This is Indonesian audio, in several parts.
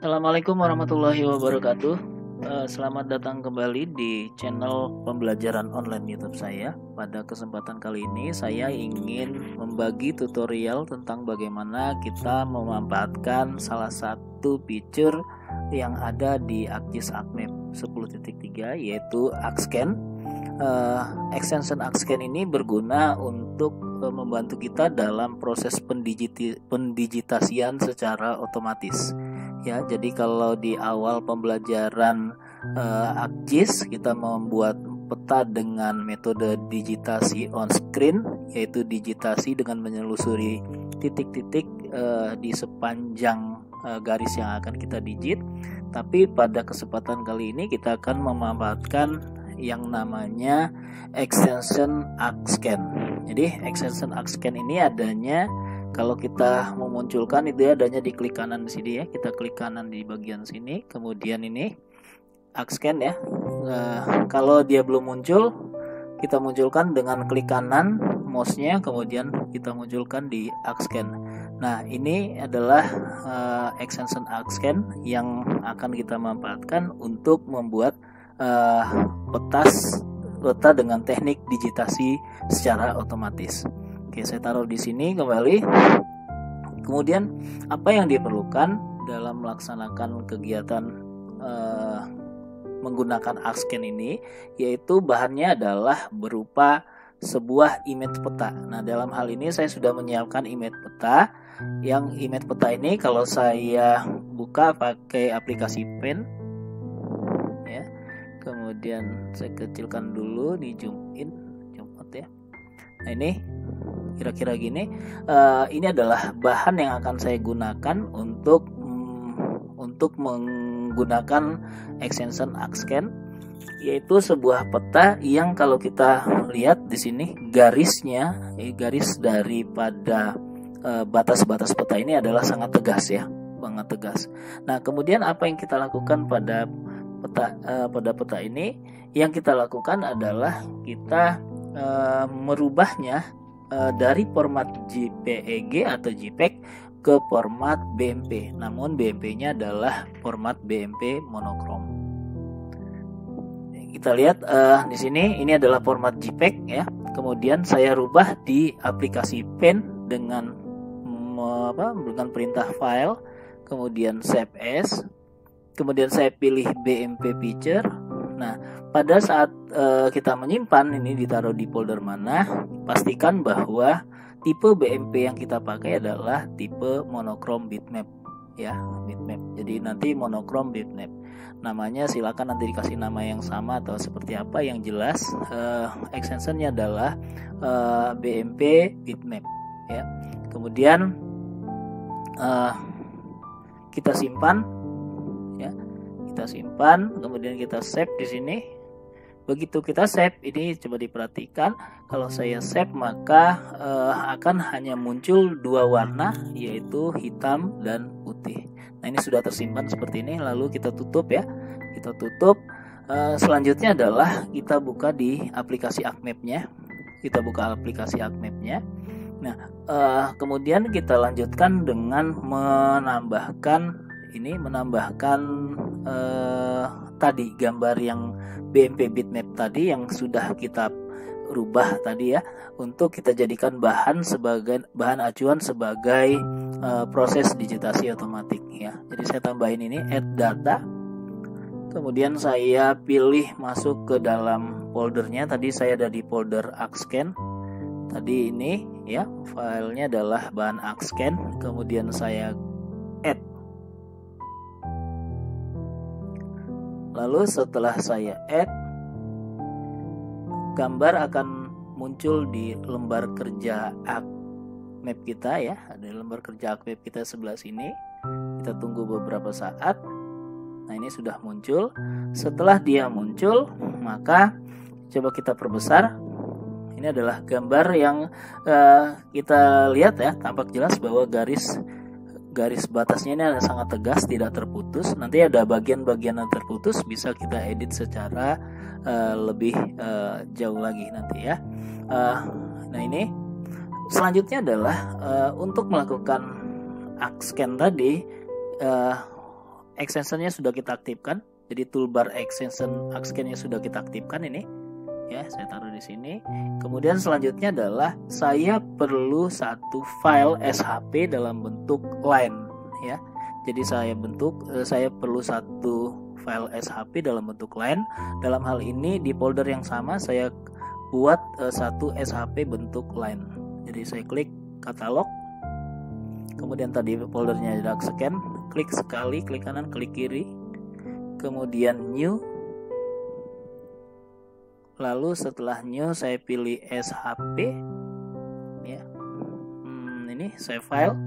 Assalamualaikum warahmatullahi wabarakatuh. Selamat datang kembali di channel pembelajaran online YouTube saya. Pada kesempatan kali ini saya ingin membagi tutorial tentang bagaimana kita memanfaatkan salah satu feature yang ada di ArcGIS ArcMap 10.3 yaitu ArcScan. Extension ArcScan ini berguna untuk membantu kita dalam proses pendigitasian secara otomatis. Ya, jadi kalau di awal pembelajaran ArcGIS kita membuat peta dengan metode digitasi on screen, yaitu digitasi dengan menyelusuri titik-titik di sepanjang garis yang akan kita digit. Tapi pada kesempatan kali ini kita akan memanfaatkan yang namanya extension ArcScan. Jadi extension ArcScan ini adanya kalau kita memunculkan itu adanya di klik kanan di sini ya. Kita klik kanan di bagian sini, kemudian ini ArcScan ya. Kalau dia belum muncul, kita munculkan dengan klik kanan mouse-nya, kemudian kita munculkan di ArcScan. Nah, ini adalah extension ArcScan yang akan kita manfaatkan untuk membuat peta dengan teknik digitasi secara otomatis. Oke, saya taruh di sini kembali. Kemudian apa yang diperlukan dalam melaksanakan kegiatan menggunakan ArcScan ini, yaitu bahannya adalah berupa sebuah image peta. Nah, dalam hal ini saya sudah menyiapkan image peta. Yang image peta ini kalau saya buka pakai aplikasi Pen, ya. Kemudian saya kecilkan dulu, di zoom in, zoom out ya. Nah, ini kira-kira gini. Ini adalah bahan yang akan saya gunakan untuk menggunakan extension ArcScan, yaitu sebuah peta yang kalau kita lihat di sini garisnya, garis daripada batas-batas peta ini adalah sangat tegas ya, sangat tegas. Nah, kemudian apa yang kita lakukan pada peta ini? Yang kita lakukan adalah kita merubahnya dari format JPEG atau JPEG ke format BMP. Namun BMP-nya adalah format BMP monokrom. Kita lihat di sini ini adalah format JPEG ya. Kemudian saya rubah di aplikasi Pen dengan perintah file, kemudian save as. Kemudian saya pilih BMP picture. Nah, pada saat kita menyimpan ini ditaruh di folder mana, pastikan bahwa tipe BMP yang kita pakai adalah tipe monokrom bitmap ya, bitmap. Jadi nanti monokrom bitmap. Namanya silakan nanti dikasih nama yang sama atau seperti apa, yang jelas extensionnya adalah BMP bitmap ya. Kemudian kita simpan ya. Kita simpan, kemudian kita save di sini. Begitu kita save, ini coba diperhatikan, kalau saya save maka akan hanya muncul dua warna, yaitu hitam dan putih. Nah, ini sudah tersimpan seperti ini. Lalu kita tutup ya. Kita tutup. Selanjutnya adalah kita buka di aplikasi ArcMap-nya. Kita buka aplikasi ArcMap-nya. Nah, kemudian kita lanjutkan dengan menambahkan tadi gambar yang BMP bitmap tadi yang sudah kita rubah tadi ya, untuk kita jadikan bahan acuan sebagai proses digitasi otomatis ya. Jadi saya tambahin ini add data, kemudian saya pilih masuk ke dalam foldernya. Tadi saya ada di folder ArcScan tadi ini ya, filenya adalah bahan ArcScan, kemudian saya add. Lalu setelah saya add, gambar akan muncul di lembar kerja ArcMap kita ya. Ada lembar kerja ArcMap kita sebelah sini. Kita tunggu beberapa saat. Nah, ini sudah muncul. Setelah dia muncul, maka coba kita perbesar. Ini adalah gambar yang kita lihat ya, tampak jelas bahwa garis batasnya ini sangat tegas, tidak terputus. Nanti ada bagian-bagian yang terputus, bisa kita edit secara lebih jauh lagi nanti ya. Nah, ini selanjutnya adalah untuk melakukan ArcScan tadi, extensionnya sudah kita aktifkan. Jadi toolbar extension Axscan-nya sudah kita aktifkan ini. Ya, saya taruh di sini. Kemudian selanjutnya adalah saya perlu satu file SHP dalam bentuk line ya. Jadi saya perlu satu file SHP dalam bentuk line. Dalam hal ini di folder yang sama saya buat satu SHP bentuk line. Jadi saya klik katalog. Kemudian tadi foldernya ada Axscan, klik sekali, klik kanan, klik kiri. Kemudian new. Lalu setelah new saya pilih SHP ya. Ini save file.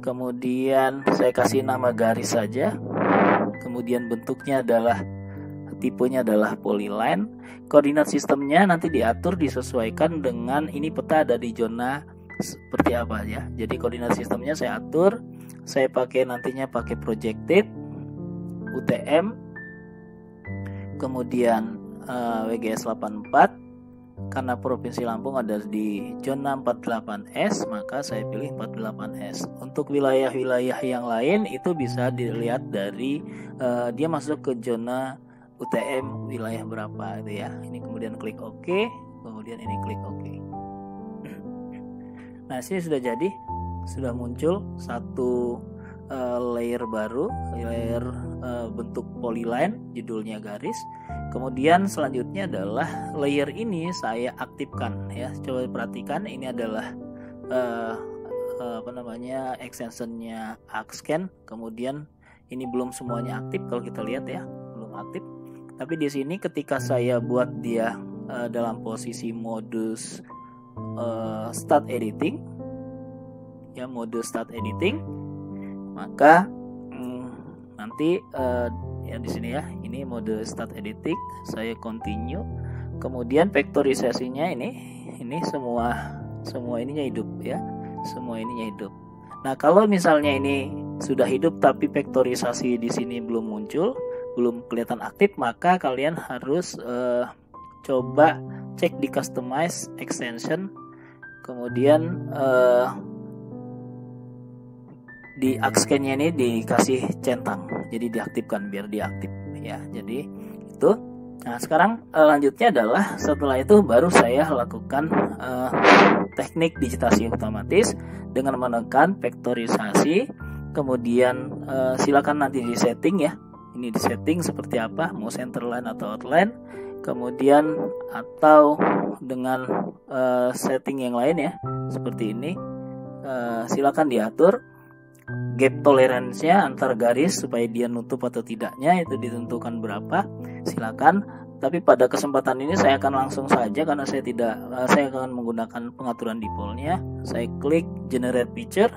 Kemudian saya kasih nama garis saja. Kemudian bentuknya adalah tipenya adalah polyline. Koordinat sistemnya nanti diatur disesuaikan dengan ini peta ada di zona seperti apa ya. Jadi koordinat sistemnya saya atur. Saya nantinya pakai projected UTM, kemudian WGS 84. Karena Provinsi Lampung ada di zona 48S, maka saya pilih 48S. Untuk wilayah-wilayah yang lain itu bisa dilihat dari dia masuk ke zona UTM wilayah berapa itu ya. Ini kemudian klik OK, kemudian ini klik OK. Nah, sini sudah jadi, sudah muncul satu layer baru, layer bentuk polyline, judulnya garis. Kemudian selanjutnya adalah layer ini saya aktifkan ya. Coba perhatikan, ini adalah extensionnya Axscan. Kemudian ini belum semuanya aktif kalau kita lihat ya, belum aktif. Tapi di sini ketika saya buat dia dalam posisi modus start editing ya, mode start editing, maka nanti ya di sini ya, ini mode start editing, saya continue. Kemudian vektorisasinya ini semua ininya hidup ya, semua ininya hidup. Nah, kalau misalnya ini sudah hidup tapi vektorisasi di sini belum muncul, belum kelihatan aktif, maka kalian harus coba cek di customize extension, kemudian di Axscan-nya ini dikasih centang, jadi diaktifkan biar diaktif ya. Jadi itu. Nah, sekarang lanjutnya adalah setelah itu baru saya lakukan teknik digitasi otomatis dengan menekan vektorisasi. Kemudian silakan nanti di setting ya. Ini di setting seperti apa, mau centerline atau outline. Kemudian atau dengan setting yang lain ya, seperti ini. Silakan diatur gap tolerance-nya antar garis supaya dia nutup atau tidaknya itu ditentukan berapa, silakan. Tapi pada kesempatan ini saya akan langsung saja karena saya akan menggunakan pengaturan default-nya. Saya klik generate picture.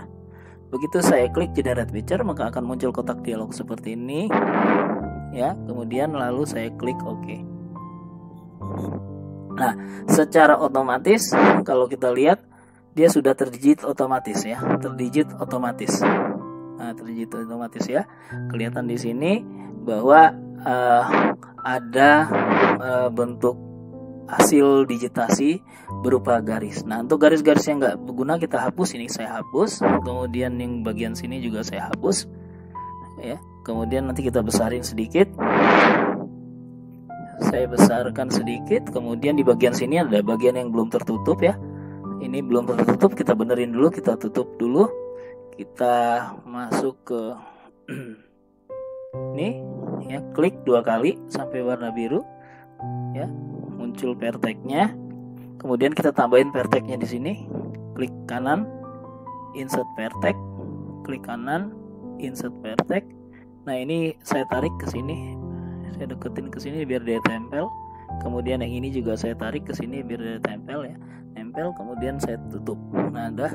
Begitu saya klik generate picture, maka akan muncul kotak dialog seperti ini ya. Kemudian lalu saya klik OK. Nah, secara otomatis kalau kita lihat dia sudah terdigit otomatis ya, terdigit otomatis. Nah, terdigit otomatis ya. Kelihatan di sini bahwa ada bentuk hasil digitasi berupa garis. Nah, untuk garis-garis yang nggak berguna kita hapus, ini saya hapus. Kemudian yang bagian sini juga saya hapus ya. Kemudian nanti kita besarin sedikit. Saya besarkan sedikit. Kemudian di bagian sini ada bagian yang belum tertutup ya. Ini belum tertutup, kita benerin dulu, kita tutup dulu. Kita masuk ke ini ya, klik 2 kali sampai warna biru ya, muncul perteknya. Kemudian kita tambahin perteknya di sini. Klik kanan, insert pertek, klik kanan, insert pertek. Nah, ini saya tarik ke sini. Saya deketin ke sini biar dia tempel. Kemudian yang ini juga saya tarik ke sini biar dia tempel ya. Tempel, kemudian saya tutup. Nah, dah.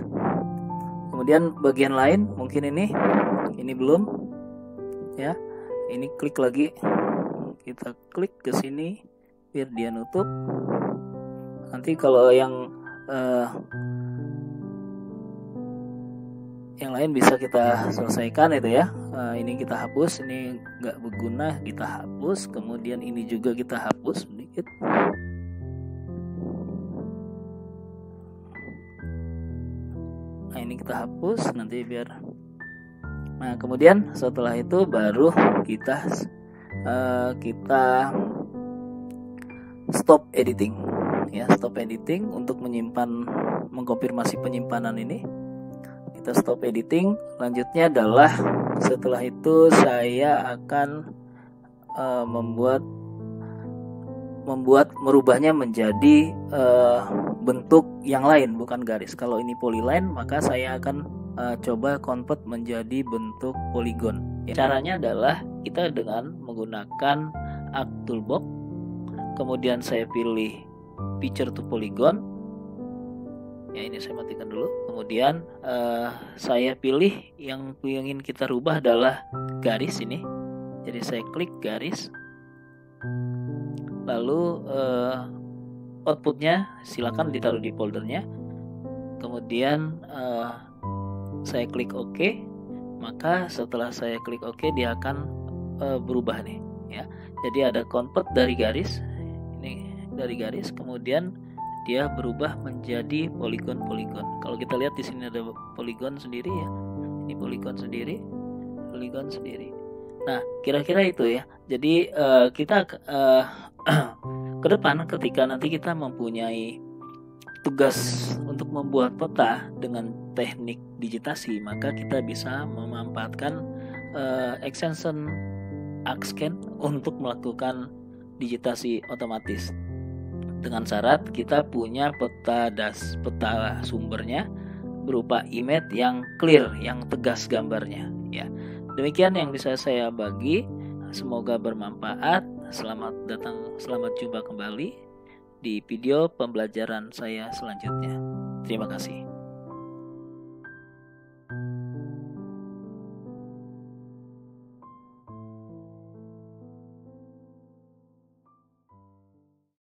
Kemudian bagian lain mungkin ini belum ya. Ini klik lagi. Kita klik ke sini biar dia nutup. Nanti kalau yang lain bisa kita selesaikan itu ya. Ini kita hapus, ini nggak berguna kita hapus. Kemudian ini juga kita hapus sedikit. Nah, ini kita hapus nanti biar Nah, kemudian setelah itu baru kita stop editing ya, stop editing untuk mengkonfirmasi penyimpanan ini. Kita stop editing. Selanjutnya adalah setelah itu saya akan merubahnya menjadi bentuk yang lain, bukan garis. Kalau ini polyline, maka saya akan coba convert menjadi bentuk polygon. Caranya adalah kita dengan menggunakan Arc Toolbox, kemudian saya pilih Picture to Polygon. Ya, ini saya matikan dulu. Kemudian saya pilih yang ingin kita rubah adalah garis ini. Jadi saya klik garis. Lalu outputnya silakan ditaruh di foldernya. Kemudian saya klik OK. Maka setelah saya klik OK, dia akan berubah nih ya. Jadi ada convert dari garis. Ini dari garis, kemudian dia berubah menjadi poligon-poligon. Kalau kita lihat di sini ada poligon sendiri ya. Ini poligon sendiri, poligon sendiri. Nah, kira-kira itu ya. Jadi kita ke depan ketika nanti kita mempunyai tugas untuk membuat peta dengan teknik digitasi, maka kita bisa memanfaatkan extension ArcScan untuk melakukan digitasi otomatis. Dengan syarat kita punya peta sumbernya berupa image yang clear, yang tegas gambarnya ya. Demikian yang bisa saya bagi. Semoga bermanfaat. Selamat jumpa kembali di video pembelajaran saya selanjutnya. Terima kasih.